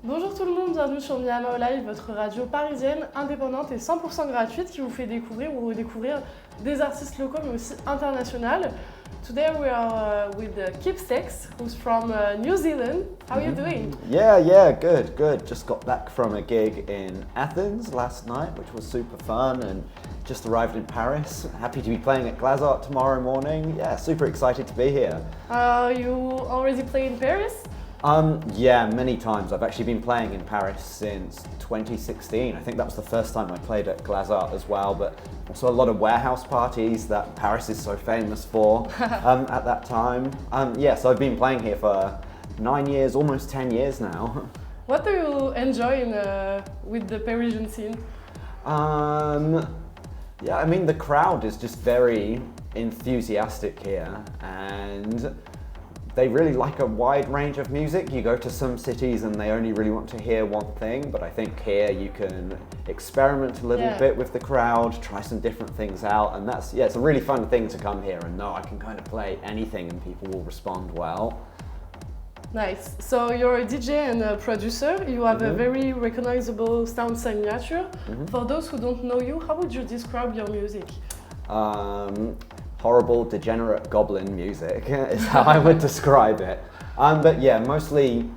Bonjour tout le monde, bienvenue sur MAO Live, votre radio parisienne, indépendante et 100% gratuite qui vous fait découvrir ou redécouvrir des artistes locaux mais aussi internationaux. Today we are with Keepsakes, who's from New Zealand. How are you doing? Yeah, good. Just got back from a gig in Athens last night, which was super fun, and just arrived in Paris. Happy to be playing at Glazart tomorrow morning. Yeah, super excited to be here. You already play in Paris? Yeah, many times. I've actually been playing in Paris since 2016. I think that was the first time I played at Glazart as well, but also a lot of warehouse parties that Paris is so famous for at that time. So I've been playing here for 9 years, almost 10 years now. What do you enjoy with the Parisian scene? Yeah, I mean, the crowd is just very enthusiastic here, and they really like a wide range of music. You go to some cities and they only really want to hear one thing, but I think here you can experiment a little bit with the crowd, try some different things out, and it's a really fun thing to come here and know I can kind of play anything and people will respond well. Nice. So you're a DJ and a producer. You have a very recognizable sound signature. For those who don't know you, how would you describe your music? Horrible, degenerate goblin music is how I would describe it. But yeah, mostly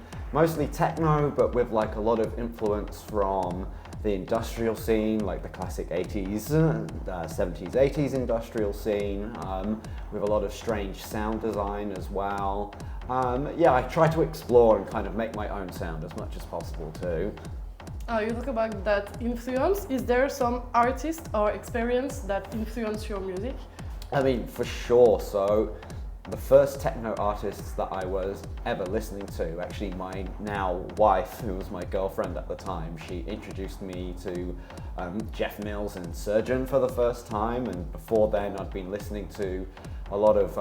techno, but with like a lot of influence from the industrial scene, like the classic 80s, 70s, 80s industrial scene, with a lot of strange sound design as well. I try to explore and kind of make my own sound as much as possible too. You talk about that influence. Is there some artist or experience that influence your music? I mean, for sure. So the first techno artists that I was ever listening to, actually my now wife, who was my girlfriend at the time, she introduced me to Jeff Mills and Surgeon for the first time, and before then I'd been listening to a lot of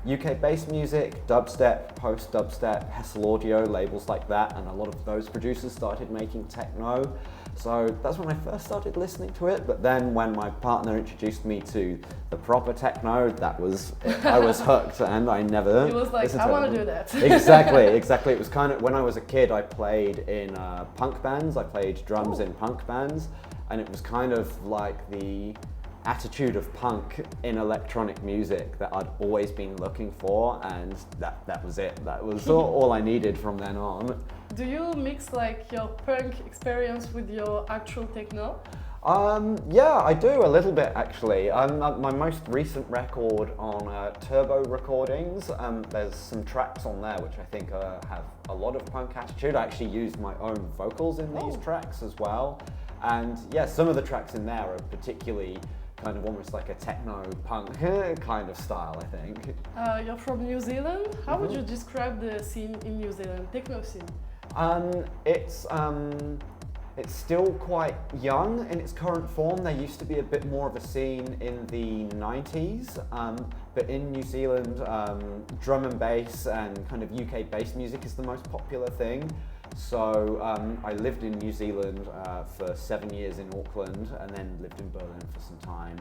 UK-based music, dubstep, post-dubstep, Hessel Audio, labels like that, and a lot of those producers started making techno. So that's when I first started listening to it, but then when my partner introduced me to the proper techno, that was it. I was hooked and I never... He was like, I want to do that. Exactly. It was kind of, when I was a kid, I played in punk bands, I played drums in punk bands, and it was kind of like the attitude of punk in electronic music that I'd always been looking for, and that was it. That was all I needed from then on. Do you mix like your punk experience with your actual techno? Yeah, I do a little bit actually. My most recent record on Turbo Recordings, there's some tracks on there which I think have a lot of punk attitude. I actually used my own vocals in these tracks as well. And yeah, some of the tracks in there are particularly kind of almost like a techno punk kind of style, I think. You're from New Zealand. How would you describe the scene in New Zealand, techno scene? It's still quite young in its current form. There used to be a bit more of a scene in the 90s, but in New Zealand, drum and bass and kind of UK-based music is the most popular thing. So I lived in New Zealand for 7 years in Auckland, and then lived in Berlin for some time,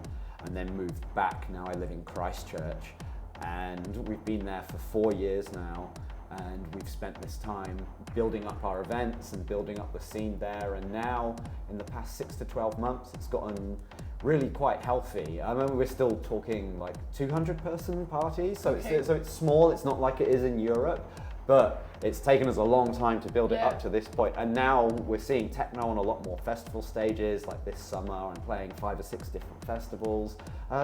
and then moved back. Now I live in Christchurch, and we've been there for 4 years now, and we've spent this time building up our events and building up the scene there, and now in the past 6 to 12 months it's gotten really quite healthy. I mean, we're still talking like 200-person parties, so it's small, it's not like it is in Europe, but it's taken us a long time to build it up to this point, and now we're seeing techno on a lot more festival stages. Like this summer, I'm playing 5 or 6 different festivals.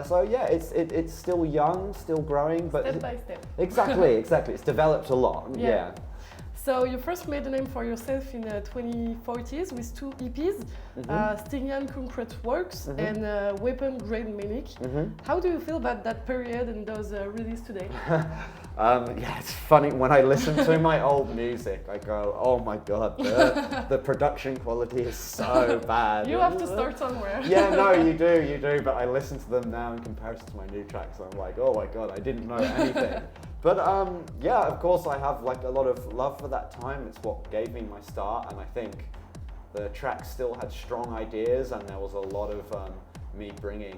So yeah, it's still young, still growing, but step by step. Exactly. It's developed a lot. Yeah. So you first made a name for yourself in 2040s with 2 EPs, Stygian Concrete Works and Weapon Grade Manic. How do you feel about that period and those released today? Yeah, it's funny, when I listen to my old music, I go, oh my god, the production quality is so bad. You have to start somewhere. Yeah, no, you do, but I listen to them now in comparison to my new tracks, I'm like, oh my god, I didn't know anything. But yeah, of course I have like a lot of love for that time. It's what gave me my start, and I think the tracks still had strong ideas, and there was a lot of me bringing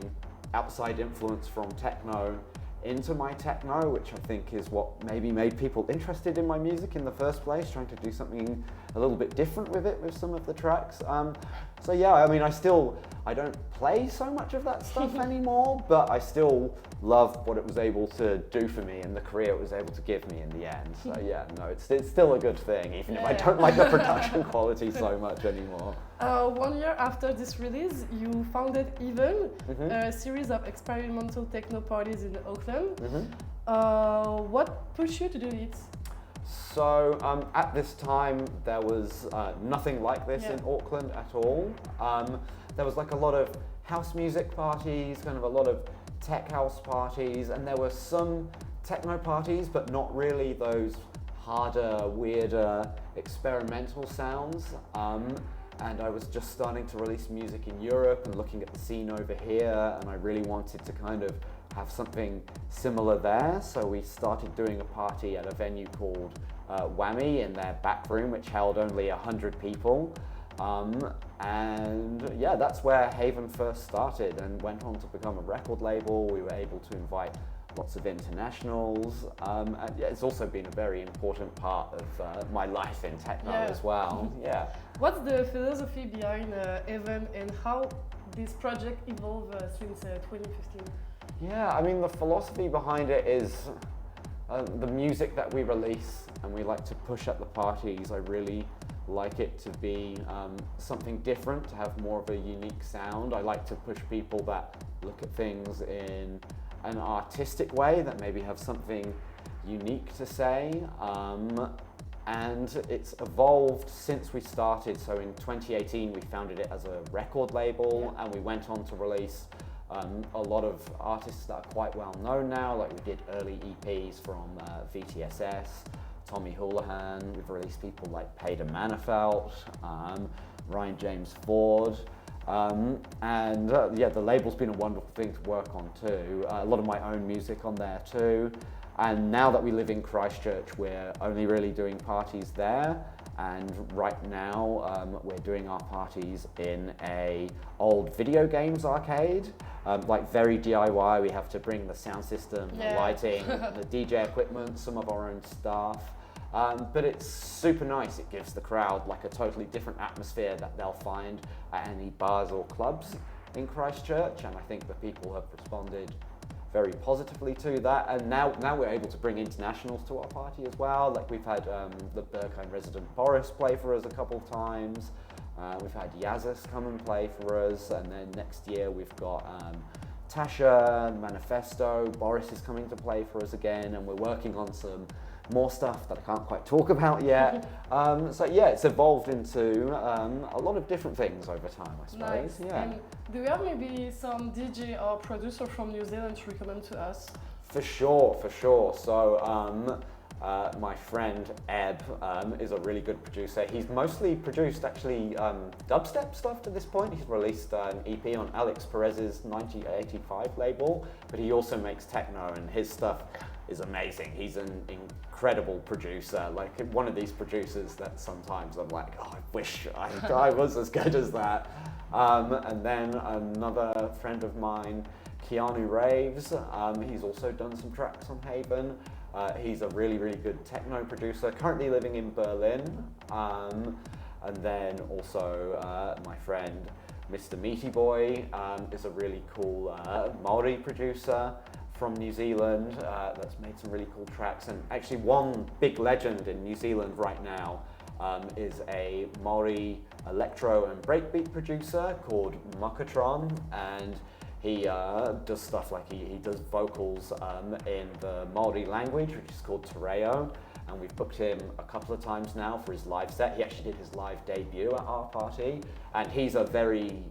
outside influence from techno into my techno, which I think is what maybe made people interested in my music in the first place, trying to do something a little bit different with it with some of the tracks. So yeah, I mean, I don't play so much of that stuff anymore, but I still love what it was able to do for me and the career it was able to give me in the end. So yeah, no, it's still a good thing, even if I don't like the production quality so much anymore. 1 year after this release, you founded Even, a series of experimental techno parties in Auckland. What pushed you to do it? So at this time, there was nothing like this in Auckland at all. There was like a lot of house music parties, kind of a lot of tech house parties, and there were some techno parties, but not really those harder, weirder, experimental sounds. And I was just starting to release music in Europe and looking at the scene over here, and I really wanted to kind of have something similar there. So we started doing a party at a venue called Whammy in their back room, which held only 100 people. And yeah, that's where Haven first started and went on to become a record label. We were able to invite lots of internationals. And yeah, it's also been a very important part of my life in techno as well. Yeah. What's the philosophy behind Haven and how this project evolved since 2015? Yeah, I mean, the philosophy behind it is the music that we release and we like to push at the parties. I really like it to be something different, to have more of a unique sound. I like to push people that look at things in an artistic way, that maybe have something unique to say. And it's evolved since we started. So in 2018, we founded it as a record label, and we went on to release a lot of artists that are quite well known now. Like we did early EPs from VTSS, Tommy Houlihan. We've released people like Peter Manafelt, Ryan James Ford. And yeah, the label's been a wonderful thing to work on too. A lot of my own music on there too. And now that we live in Christchurch, we're only really doing parties there. And right now, we're doing our parties in a old video games arcade, like very DIY. We have to bring the sound system, the lighting, the DJ equipment, some of our own stuff. But it's super nice. It gives the crowd like a totally different atmosphere that they'll find at any bars or clubs in Christchurch. And I think the people have responded very positively to that, and now we're able to bring internationals to our party as well. Like we've had the Berkheim resident Boris play for us a couple of times. We've had Yazis come and play for us, and then next year we've got Tasha, Manifesto. Boris is coming to play for us again, and we're working on some more stuff that I can't quite talk about yet. So yeah, it's evolved into a lot of different things over time, I suppose. Nice. Yeah. And do you have maybe some DJ or producer from New Zealand to recommend to us? For sure. So my friend Eb is a really good producer. He's mostly produced actually dubstep stuff to this point. He's released an EP on Alex Perez's 1985 label, but he also makes techno, and his stuff is amazing. He's an incredible producer, like one of these producers that sometimes I'm like, oh, I wish I was as good as that. And then another friend of mine, Keanu Raves, he's also done some tracks on Haven. He's a really, really good techno producer, currently living in Berlin. And then also my friend, Mr. Meaty Boy, is a really cool Maori producer from New Zealand that's made some really cool tracks. And actually one big legend in New Zealand right now is a Maori electro and breakbeat producer called Mukatron, and he does stuff like he does vocals in the Maori language, which is called Te Reo, and we've booked him a couple of times now for his live set. He actually did his live debut at our party, and he's a very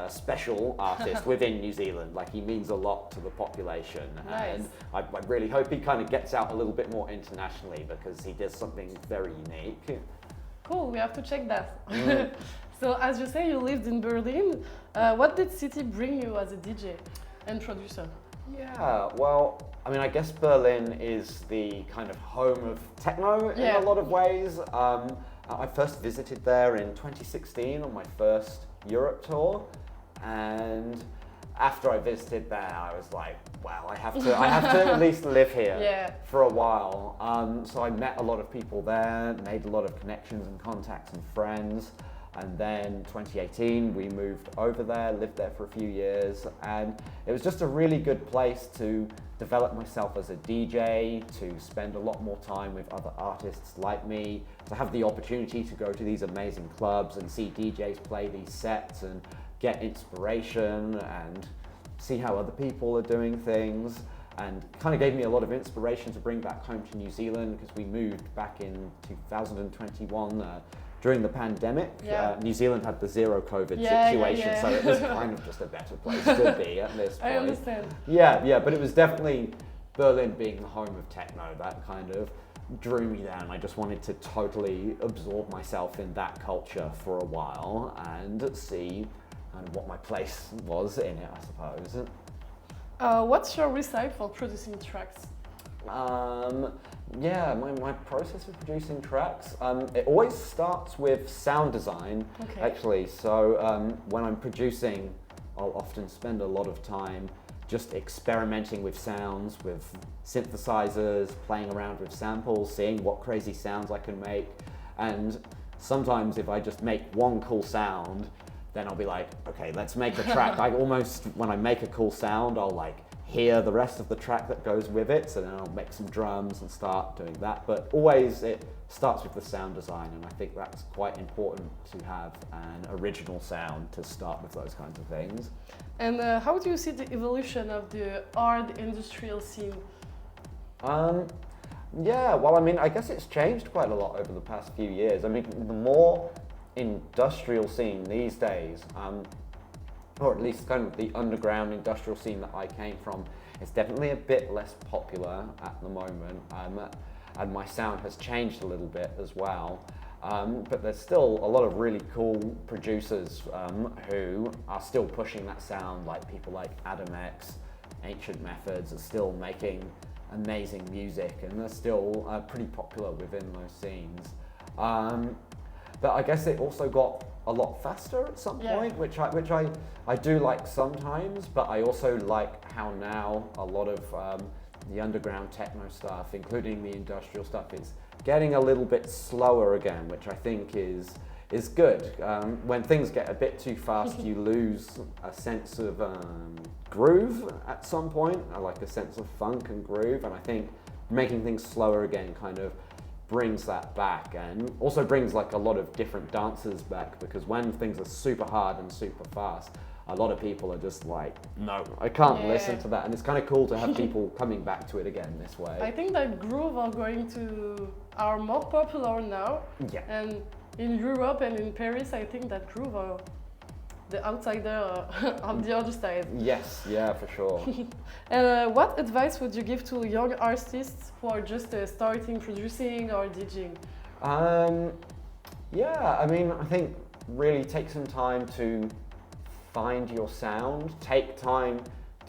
special artist within New Zealand. Like, he means a lot to the population. Nice. And I really hope he kind of gets out a little bit more internationally, because he does something very unique. Cool, we have to check that. So as you say, you lived in Berlin. What did city bring you as a DJ and producer? Yeah, well, I mean, I guess Berlin is the kind of home of techno in a lot of ways. I first visited there in 2016 on my first Europe tour, and after I visited there, I was like, wow, I have to at least live here for a while. So I met a lot of people there, made a lot of connections and contacts and friends. And then 2018, we moved over there, lived there for a few years, and it was just a really good place to develop myself as a DJ, to spend a lot more time with other artists like me, to have the opportunity to go to these amazing clubs and see DJs play these sets and get inspiration and see how other people are doing things, and kind of gave me a lot of inspiration to bring back home to New Zealand, because we moved back in 2021 during the pandemic. New Zealand had the zero COVID situation, so it was kind of just a better place to be at this point. I understand. Yeah, but it was definitely Berlin being the home of techno that kind of drew me there, and I just wanted to totally absorb myself in that culture for a while and see kind of what my place was in it, I suppose. What's your recipe for producing tracks? My process of producing tracks, it always starts with sound design, actually. So when I'm producing, I'll often spend a lot of time just experimenting with sounds, with synthesizers, playing around with samples, seeing what crazy sounds I can make. And sometimes if I just make one cool sound, then I'll be like, okay, let's make a track. When I make a cool sound, I'll like hear the rest of the track that goes with it, so then I'll make some drums and start doing that. But always it starts with the sound design, and I think that's quite important to have an original sound to start with those kinds of things. And how do you see the evolution of the hard industrial scene? I guess it's changed quite a lot over the past few years. I mean, the more industrial scene these days, or at least kind of the underground industrial scene that I came from, is definitely a bit less popular at the moment, and my sound has changed a little bit as well. But there's still a lot of really cool producers who are still pushing that sound, like people like Adam X, Ancient Methods are still making amazing music, and they're still pretty popular within those scenes. But I guess it also got a lot faster at some point, which I do like sometimes, but I also like how now a lot of the underground techno stuff, including the industrial stuff, is getting a little bit slower again, which I think is good. When things get a bit too fast, you lose a sense of groove at some point, like a sense of funk and groove, and I think making things slower again kind of brings that back, and also brings like a lot of different dancers back, because when things are super hard and super fast, a lot of people are just like, no, I can't listen to that, and it's kind of cool to have people coming back to it again this way. I think that groove are more popular now, and in Europe and in Paris, I think that groove are the outsider on the other side. Yes, yeah, for sure. And what advice would you give to young artists who are just starting producing or DJing? I think really take some time to find your sound, take time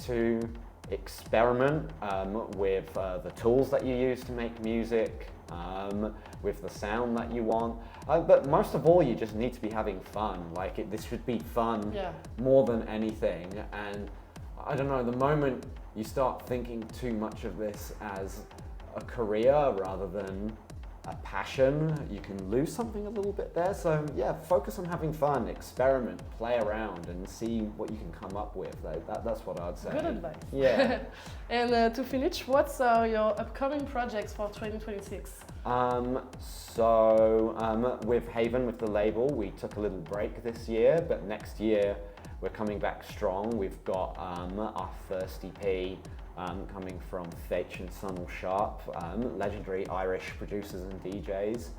to experiment with the tools that you use to make music, with the sound that you want. But most of all, you just need to be having fun. This should be fun more than anything. And I don't know, the moment you start thinking too much of this as a career rather than a passion, you can lose something a little bit there. So focus on having fun, experiment, play around, and see what you can come up with. That's what I'd say. Good advice. Yeah. And to finish, what's your upcoming projects for 2026? With Haven, with the label, we took a little break this year, but next year we're coming back strong. We've got our first EP coming from Thatch and Sunil Sharp, legendary Irish producers and DJs.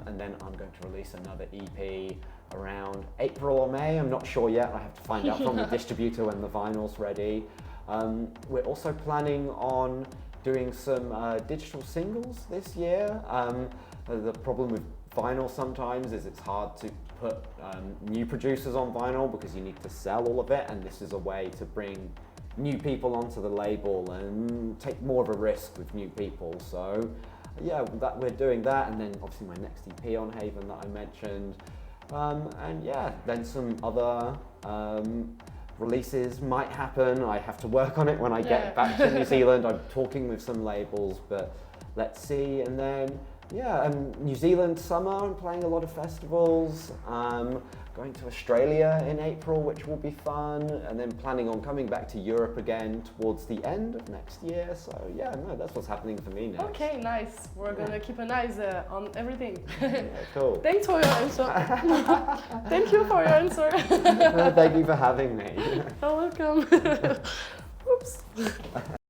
And then I'm going to release another EP around April or May. I'm not sure yet. I have to find out from the distributor when the vinyl's ready. We're also planning on doing some digital singles this year. The problem with vinyl sometimes is it's hard to put new producers on vinyl because you need to sell all of it, and this is a way to bring new people onto the label and take more of a risk with new people. So that we're doing that, and then obviously my next EP on Haven that I mentioned, then some other releases might happen. I have to work on it when I get back to New Zealand. I'm talking with some labels, but let's see. And then, New Zealand summer, I'm playing a lot of festivals. Going to Australia in April, which will be fun, and then planning on coming back to Europe again towards the end of next year. So that's what's happening for me next. Okay, nice. We're gonna keep an eye on everything. Cool. Thanks for your answer. Thank you for your answer. Thank you for having me. You're welcome. Oops.